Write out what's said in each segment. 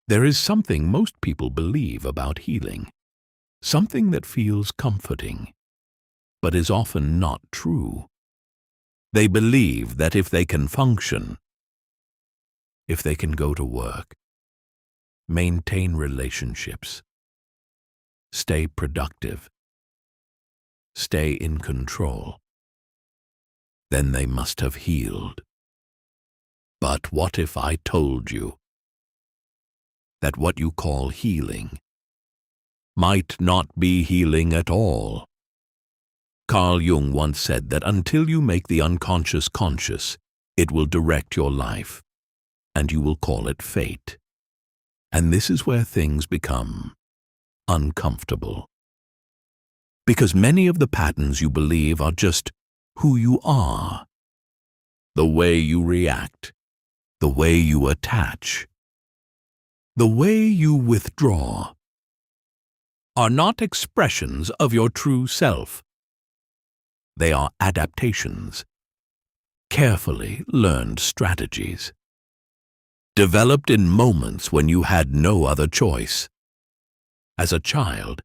There is something most people believe about healing, something that feels comforting, but is often not true. They believe that if they can function, if they can go to work, maintain relationships, stay productive, stay in control, then they must have healed. But what if I told you that what you call healing might not be healing at all? Carl Jung once said that until you make the unconscious conscious, it will direct your life, and you will call it fate. And this is where things become uncomfortable. Because many of the patterns you believe are just who you are, the way you react, the way you attach, the way you withdraw, are not expressions of your true self. They are adaptations, carefully learned strategies, developed in moments when you had no other choice. As a child,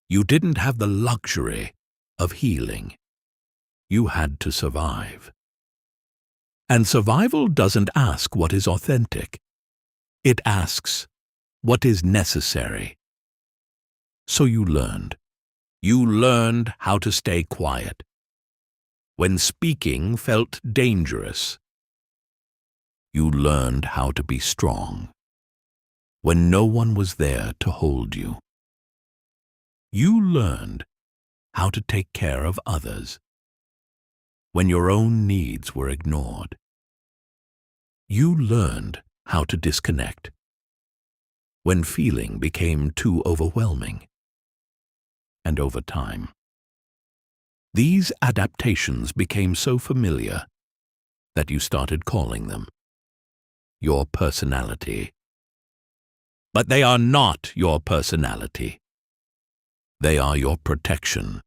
you didn't have the luxury of healing. You had to survive. And survival doesn't ask what is authentic. It asks what is necessary. So you learned. You learned how to stay quiet when speaking felt dangerous. You learned how to be strong when no one was there to hold you. You learned how to take care of others when your own needs were ignored. You learned how to disconnect when feeling became too overwhelming. And over time, these adaptations became so familiar that you started calling them your personality. But they are not your personality. They are your protection.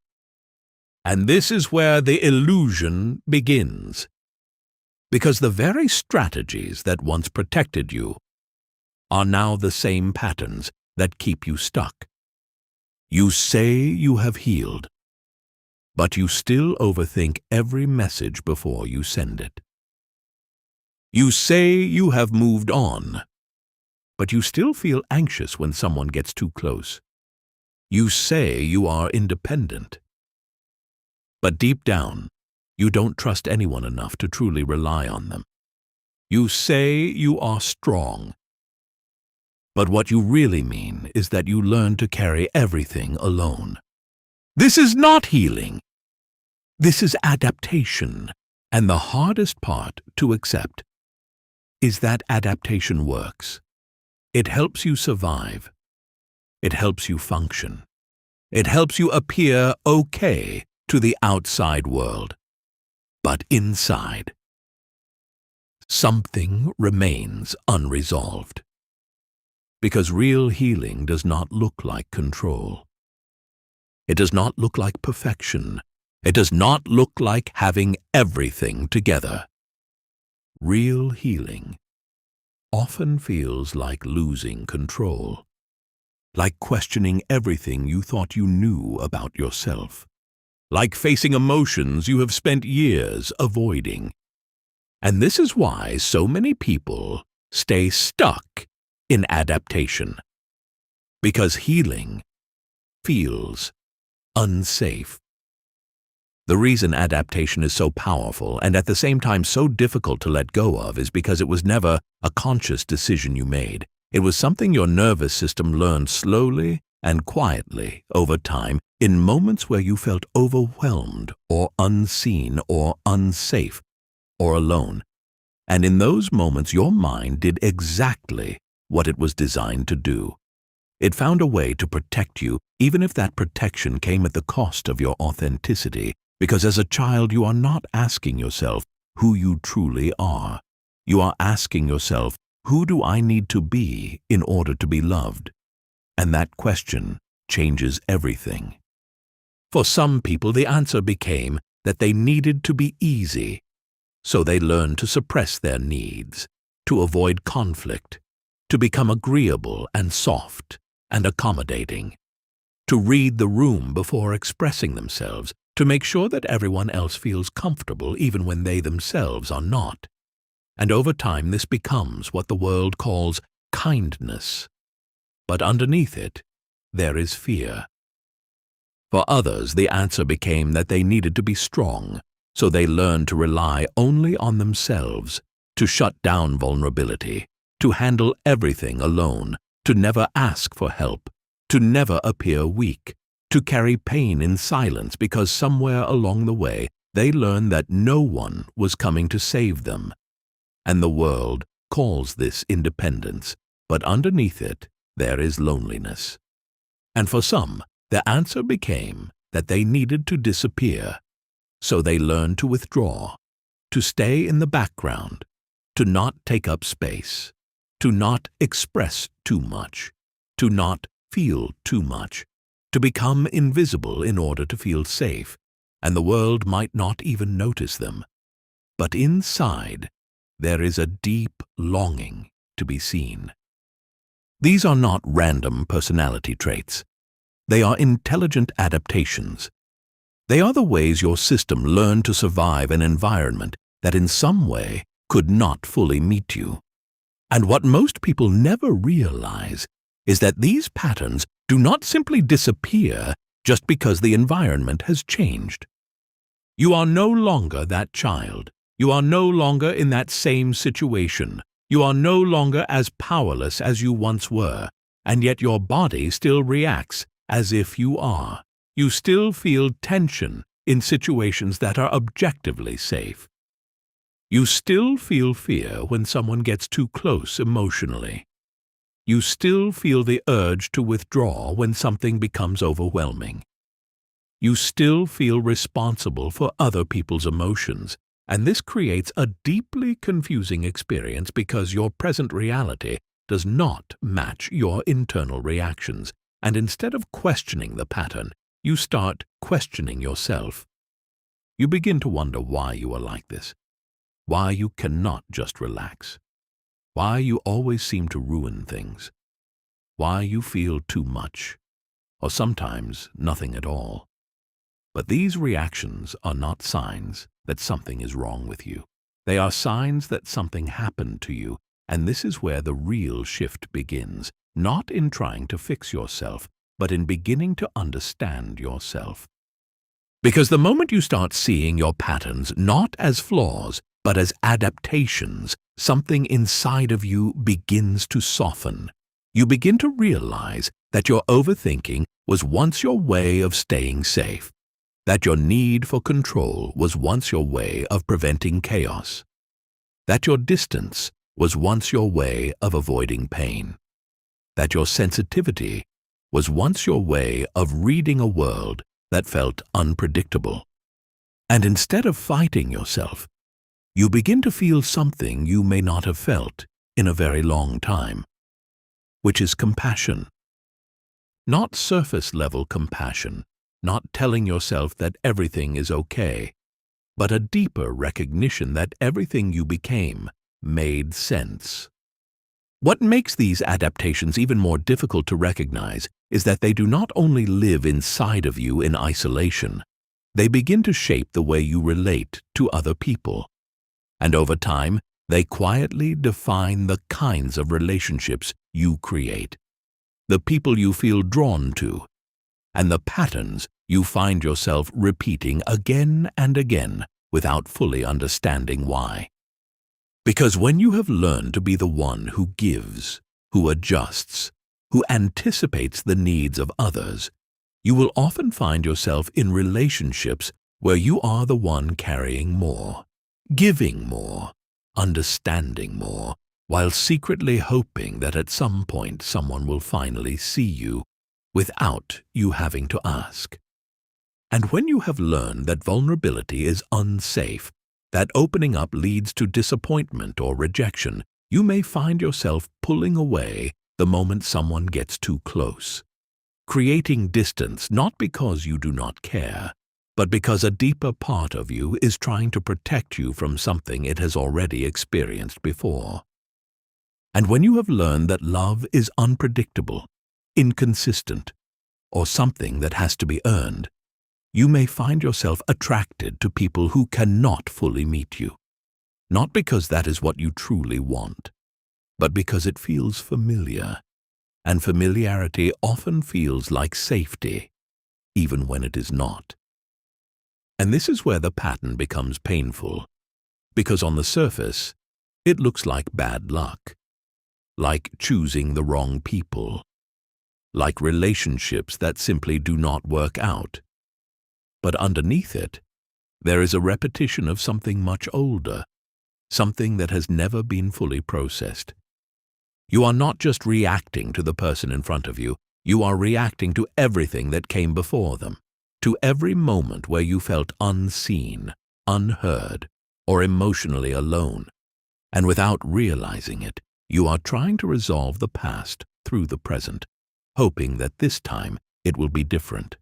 And this is where the illusion begins. Because the very strategies that once protected you are now the same patterns that keep you stuck. You say you have healed, but you still overthink every message before you send it. You say you have moved on, but you still feel anxious when someone gets too close. You say you are independent, but deep down, you don't trust anyone enough to truly rely on them. You say you are strong, but what you really mean is that you learn to carry everything alone. This is not healing. This is adaptation, and the hardest part to accept is that adaptation works. It helps you survive. It helps you function. It helps you appear okay to the outside world. But inside, something remains unresolved. Because real healing does not look like control. It does not look like perfection. It does not look like having everything together. Real healing often feels like losing control, like questioning everything you thought you knew about yourself, like facing emotions you have spent years avoiding. And this is why so many people stay stuck in adaptation. Because healing feels unsafe. The reason adaptation is so powerful and at the same time so difficult to let go of is because it was never a conscious decision you made. It was something your nervous system learned slowly and quietly over time in moments where you felt overwhelmed or unseen or unsafe or alone. And in those moments, your mind did exactly what it was designed to do. It found a way to protect you, even if that protection came at the cost of your authenticity. Because as a child, you are not asking yourself who you truly are. You are asking yourself, who do I need to be in order to be loved? And that question changes everything. For some people, the answer became that they needed to be easy. So they learned to suppress their needs, to avoid conflict, to become agreeable and soft and accommodating, to read the room before expressing themselves, to make sure that everyone else feels comfortable even when they themselves are not. And over time this becomes what the world calls kindness. But underneath it, there is fear. For others, the answer became that they needed to be strong, so they learned to rely only on themselves, to shut down vulnerability, to handle everything alone, to never ask for help, to never appear weak, to carry pain in silence because somewhere along the way they learned that no one was coming to save them. And the world calls this independence, but underneath it there is loneliness. And for some, the answer became that they needed to disappear, so they learned to withdraw, to stay in the background, to not take up space, to not express too much, to not feel too much, to become invisible in order to feel safe, and the world might not even notice them. But inside, there is a deep longing to be seen. These are not random personality traits. They are intelligent adaptations. They are the ways your system learned to survive an environment that in some way could not fully meet you. And what most people never realize is that these patterns do not simply disappear just because the environment has changed. You are no longer that child. You are no longer in that same situation. You are no longer as powerless as you once were, and yet your body still reacts as if you are. You still feel tension in situations that are objectively safe. You still feel fear when someone gets too close emotionally. You still feel the urge to withdraw when something becomes overwhelming. You still feel responsible for other people's emotions, and this creates a deeply confusing experience because your present reality does not match your internal reactions, and instead of questioning the pattern, you start questioning yourself. You begin to wonder why you are like this, why you cannot just relax, why you always seem to ruin things, why you feel too much, or sometimes nothing at all. But these reactions are not signs that something is wrong with you. They are signs that something happened to you, and this is where the real shift begins, not in trying to fix yourself, but in beginning to understand yourself. Because the moment you start seeing your patterns not as flaws, but as adaptations, something inside of you begins to soften. You begin to realize that your overthinking was once your way of staying safe, that your need for control was once your way of preventing chaos, that your distance was once your way of avoiding pain, that your sensitivity was once your way of reading a world that felt unpredictable. And instead of fighting yourself, you begin to feel something you may not have felt in a very long time, which is compassion. Not surface-level compassion, not telling yourself that everything is okay, but a deeper recognition that everything you became made sense. What makes these adaptations even more difficult to recognize is that they do not only live inside of you in isolation, they begin to shape the way you relate to other people. And over time, they quietly define the kinds of relationships you create, the people you feel drawn to, and the patterns you find yourself repeating again and again without fully understanding why. Because when you have learned to be the one who gives, who adjusts, who anticipates the needs of others, you will often find yourself in relationships where you are the one carrying more, giving more, understanding more, while secretly hoping that at some point someone will finally see you without you having to ask. And when you have learned that vulnerability is unsafe, that opening up leads to disappointment or rejection, you may find yourself pulling away the moment someone gets too close, creating distance not because you do not care, but because a deeper part of you is trying to protect you from something it has already experienced before. And when you have learned that love is unpredictable, inconsistent, or something that has to be earned, you may find yourself attracted to people who cannot fully meet you. Not because that is what you truly want, but because it feels familiar, and familiarity often feels like safety, even when it is not. And this is where the pattern becomes painful, because on the surface, it looks like bad luck, like choosing the wrong people, like relationships that simply do not work out. But underneath it, there is a repetition of something much older, something that has never been fully processed. You are not just reacting to the person in front of you, you are reacting to everything that came before them, to every moment where you felt unseen, unheard, or emotionally alone. And without realizing it, you are trying to resolve the past through the present, hoping that this time it will be different.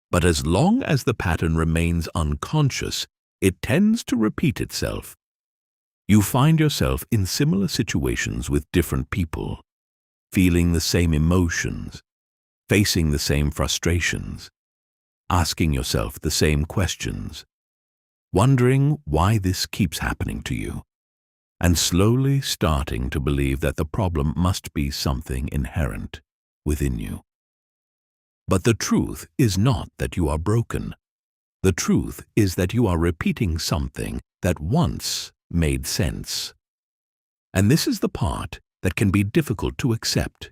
But as long as the pattern remains unconscious, it tends to repeat itself. You find yourself in similar situations with different people, feeling the same emotions, facing the same frustrations, asking yourself the same questions, wondering why this keeps happening to you, and slowly starting to believe that the problem must be something inherent within you. But the truth is not that you are broken. The truth is that you are repeating something that once made sense. And this is the part that can be difficult to accept,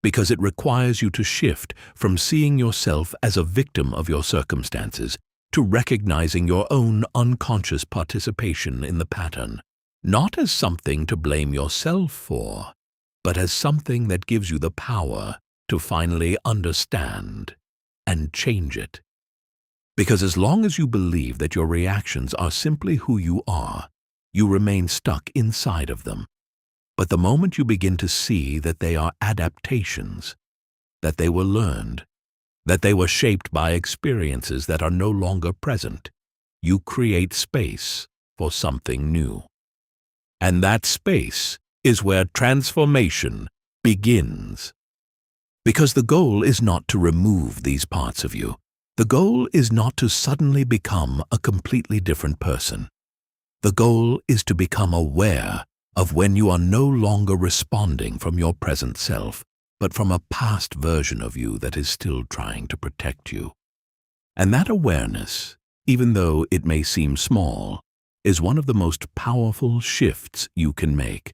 because it requires you to shift from seeing yourself as a victim of your circumstances to recognizing your own unconscious participation in the pattern, not as something to blame yourself for, but as something that gives you the power to finally understand and change it. Because as long as you believe that your reactions are simply who you are, you remain stuck inside of them. But the moment you begin to see that they are adaptations, that they were learned, that they were shaped by experiences that are no longer present, you create space for something new. And that space is where transformation begins. Because the goal is not to remove these parts of you. The goal is not to suddenly become a completely different person. The goal is to become aware of when you are no longer responding from your present self, but from a past version of you that is still trying to protect you. And that awareness, even though it may seem small, is one of the most powerful shifts you can make,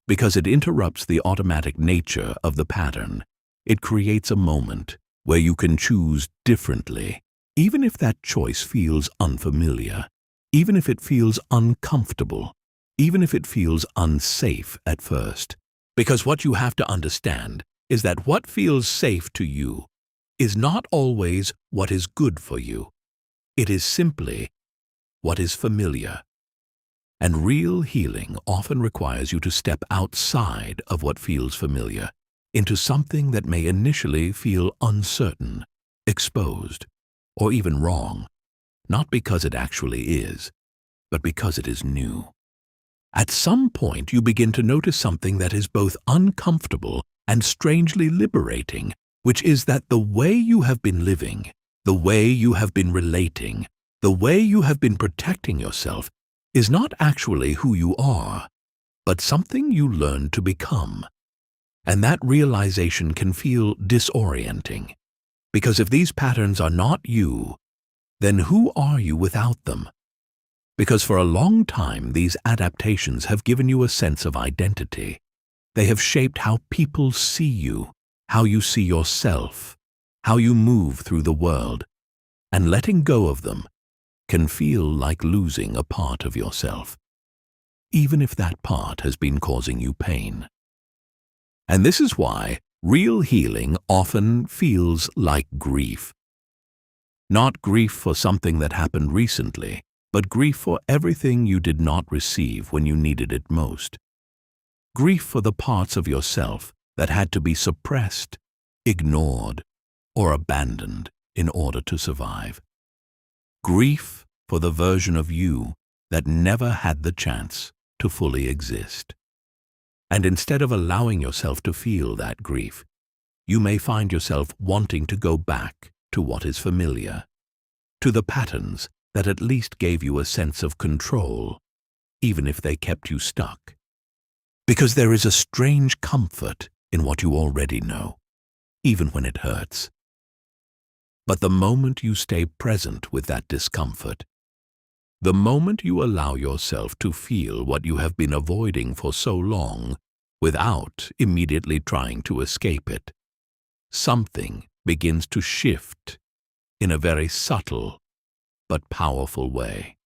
because it interrupts the automatic nature of the pattern. It creates a moment where you can choose differently, even if that choice feels unfamiliar, even if it feels uncomfortable, even if it feels unsafe at first. Because what you have to understand is that what feels safe to you is not always what is good for you. It is simply what is familiar. And real healing often requires you to step outside of what feels familiar, into something that may initially feel uncertain, exposed, or even wrong, not because it actually is, but because it is new. At some point, you begin to notice something that is both uncomfortable and strangely liberating, which is that the way you have been living, the way you have been relating, the way you have been protecting yourself is not actually who you are, but something you learned to become. And that realization can feel disorienting, because if these patterns are not you, then who are you without them? Because for a long time, these adaptations have given you a sense of identity. They have shaped how people see you, how you see yourself, how you move through the world. And letting go of them can feel like losing a part of yourself, even if that part has been causing you pain. And this is why real healing often feels like grief. Not grief for something that happened recently, but grief for everything you did not receive when you needed it most. Grief for the parts of yourself that had to be suppressed, ignored, or abandoned in order to survive. Grief for the version of you that never had the chance to fully exist. And instead of allowing yourself to feel that grief, you may find yourself wanting to go back to what is familiar, to the patterns that at least gave you a sense of control, even if they kept you stuck. Because there is a strange comfort in what you already know, even when it hurts. But the moment you stay present with that discomfort, the moment you allow yourself to feel what you have been avoiding for so long without immediately trying to escape it, something begins to shift in a very subtle but powerful way.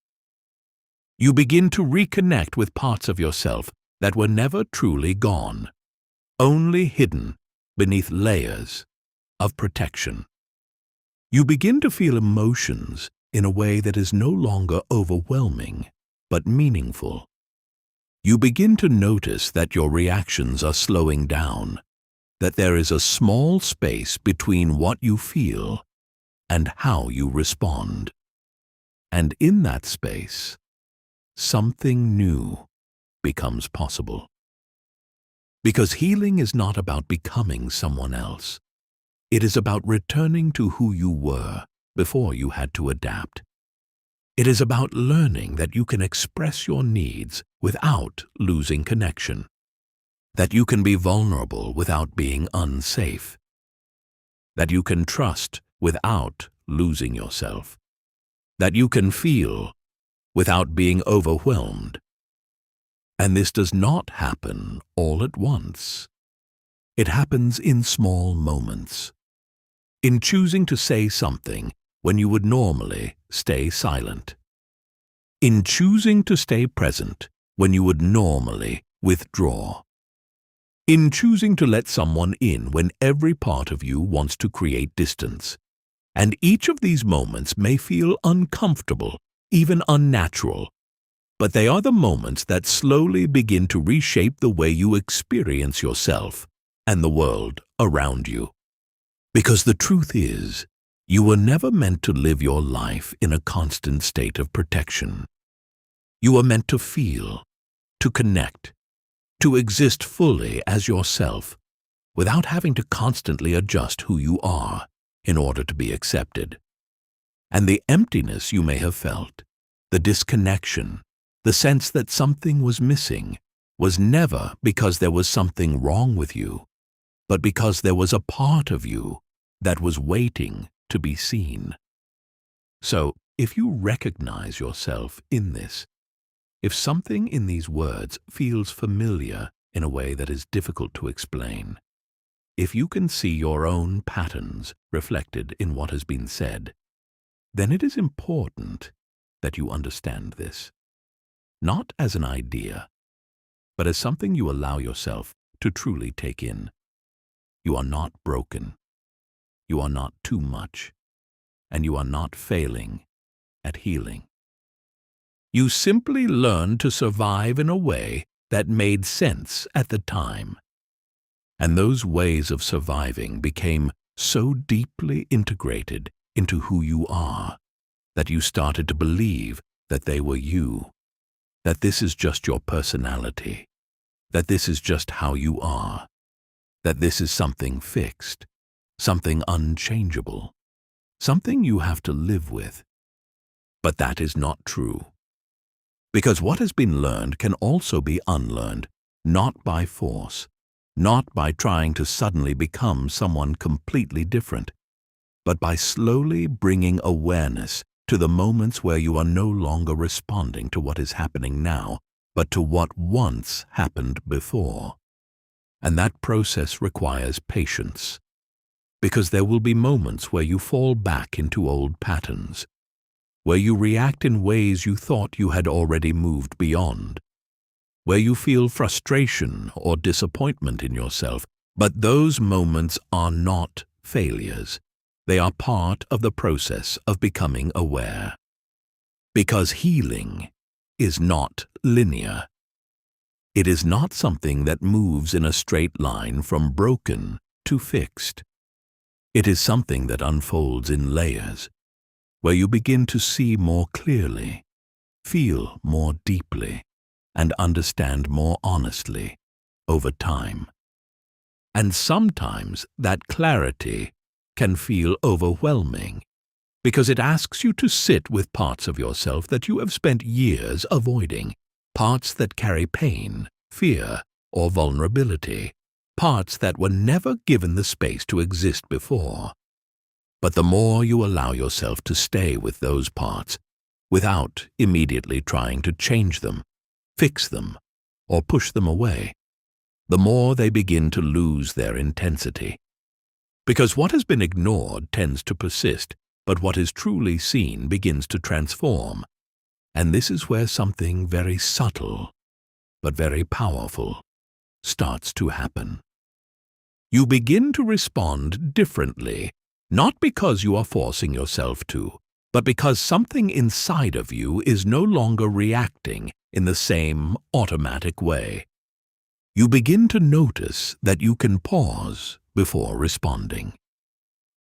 You begin to reconnect with parts of yourself that were never truly gone, only hidden beneath layers of protection. You begin to feel emotions in a way that is no longer overwhelming, but meaningful. You begin to notice that your reactions are slowing down, that there is a small space between what you feel and how you respond. And in that space, something new becomes possible. Because healing is not about becoming someone else. It is about returning to who you were before you had to adapt. It is about learning that you can express your needs without losing connection, that you can be vulnerable without being unsafe, that you can trust without losing yourself, that you can feel without being overwhelmed. And this does not happen all at once. It happens in small moments, in choosing to say something when you would normally stay silent, in choosing to stay present when you would normally withdraw, in choosing to let someone in when every part of you wants to create distance. And each of these moments may feel uncomfortable, even unnatural, but they are the moments that slowly begin to reshape the way you experience yourself and the world around you. Because the truth is, you were never meant to live your life in a constant state of protection. You are meant to feel, to connect, to exist fully as yourself, without having to constantly adjust who you are in order to be accepted. And the emptiness you may have felt, the disconnection, the sense that something was missing, was never because there was something wrong with you, but because there was a part of you that was waiting to be seen. So, if you recognize yourself in this, if something in these words feels familiar in a way that is difficult to explain, if you can see your own patterns reflected in what has been said, then it is important that you understand this, not as an idea, but as something you allow yourself to truly take in. You are not broken. You are not too much, and you are not failing at healing. You simply learned to survive in a way that made sense at the time. And those ways of surviving became so deeply integrated into who you are that you started to believe that they were you, that this is just your personality, that this is just how you are, that this is something fixed, something unchangeable, something you have to live with. But that is not true. Because what has been learned can also be unlearned, not by force, not by trying to suddenly become someone completely different, but by slowly bringing awareness to the moments where you are no longer responding to what is happening now, but to what once happened before. And that process requires patience, because there will be moments where you fall back into old patterns, where you react in ways you thought you had already moved beyond, where you feel frustration or disappointment in yourself. But those moments are not failures. They are part of the process of becoming aware. Because healing is not linear. It is not something that moves in a straight line from broken to fixed. It is something that unfolds in layers, where you begin to see more clearly, feel more deeply, and understand more honestly over time. And sometimes that clarity can feel overwhelming because it asks you to sit with parts of yourself that you have spent years avoiding, parts that carry pain, fear, or vulnerability, parts that were never given the space to exist before. But the more you allow yourself to stay with those parts, without immediately trying to change them, fix them, or push them away, the more they begin to lose their intensity. Because what has been ignored tends to persist, but what is truly seen begins to transform. And this is where something very subtle, but very powerful, starts to happen. You begin to respond differently, not because you are forcing yourself to, but because something inside of you is no longer reacting in the same automatic way. You begin to notice that you can pause before responding,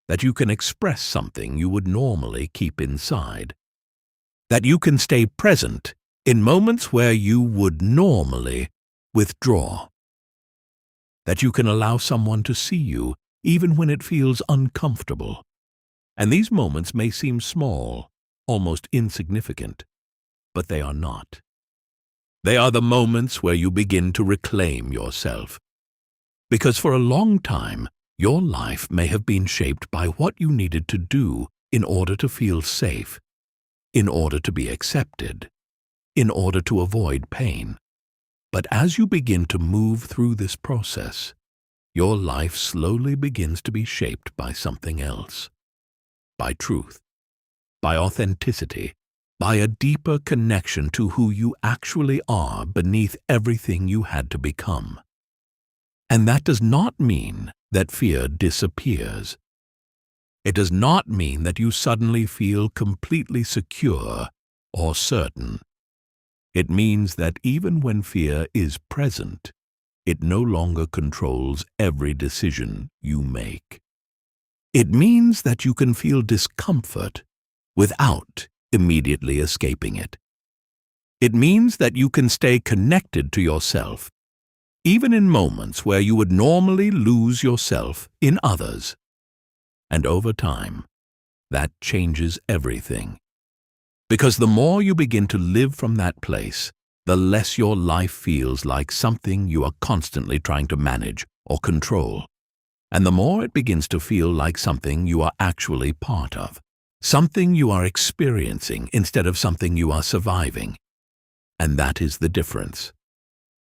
that you can express something you would normally keep inside, that you can stay present in moments where you would normally withdraw, that you can allow someone to see you even when it feels uncomfortable. And these moments may seem small, almost insignificant, but they are not. They are the moments where you begin to reclaim yourself. Because for a long time, your life may have been shaped by what you needed to do in order to feel safe, in order to be accepted, in order to avoid pain. But as you begin to move through this process, your life slowly begins to be shaped by something else. By truth, by authenticity, by a deeper connection to who you actually are beneath everything you had to become. And that does not mean that fear disappears. It does not mean that you suddenly feel completely secure or certain. It means that even when fear is present, it no longer controls every decision you make. It means that you can feel discomfort without immediately escaping it. It means that you can stay connected to yourself, even in moments where you would normally lose yourself in others. And over time, that changes everything. Because the more you begin to live from that place, the less your life feels like something you are constantly trying to manage or control. And the more it begins to feel like something you are actually part of, something you are experiencing instead of something you are surviving. And that is the difference.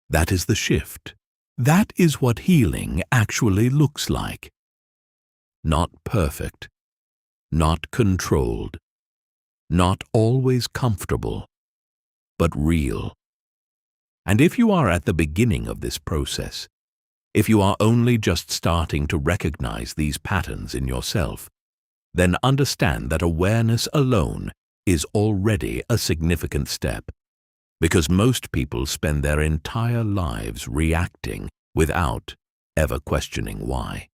That is the shift. That is what healing actually looks like. Not perfect, not controlled, not always comfortable, but real. And if you are at the beginning of this process, if you are only just starting to recognize these patterns in yourself, then understand that awareness alone is already a significant step, because most people spend their entire lives reacting without ever questioning why.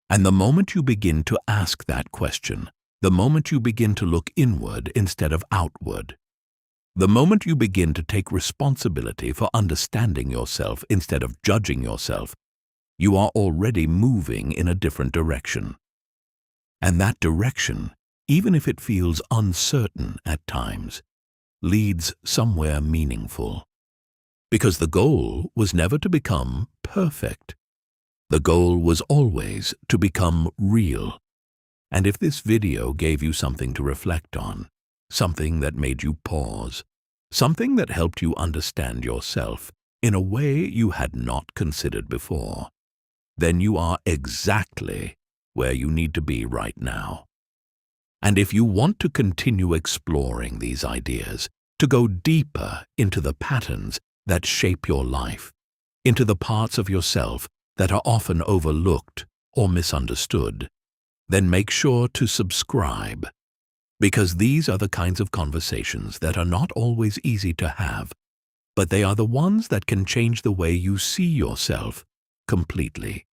And the moment you begin to ask that question, the moment you begin to look inward instead of outward, the moment you begin to take responsibility for understanding yourself instead of judging yourself, you are already moving in a different direction. And that direction, even if it feels uncertain at times, leads somewhere meaningful. Because the goal was never to become perfect. The goal was always to become real. And if this video gave you something to reflect on, something that made you pause, something that helped you understand yourself in a way you had not considered before, then you are exactly where you need to be right now. And if you want to continue exploring these ideas, to go deeper into the patterns that shape your life, into the parts of yourself that are often overlooked or misunderstood, then make sure to subscribe, because these are the kinds of conversations that are not always easy to have, but they are the ones that can change the way you see yourself completely.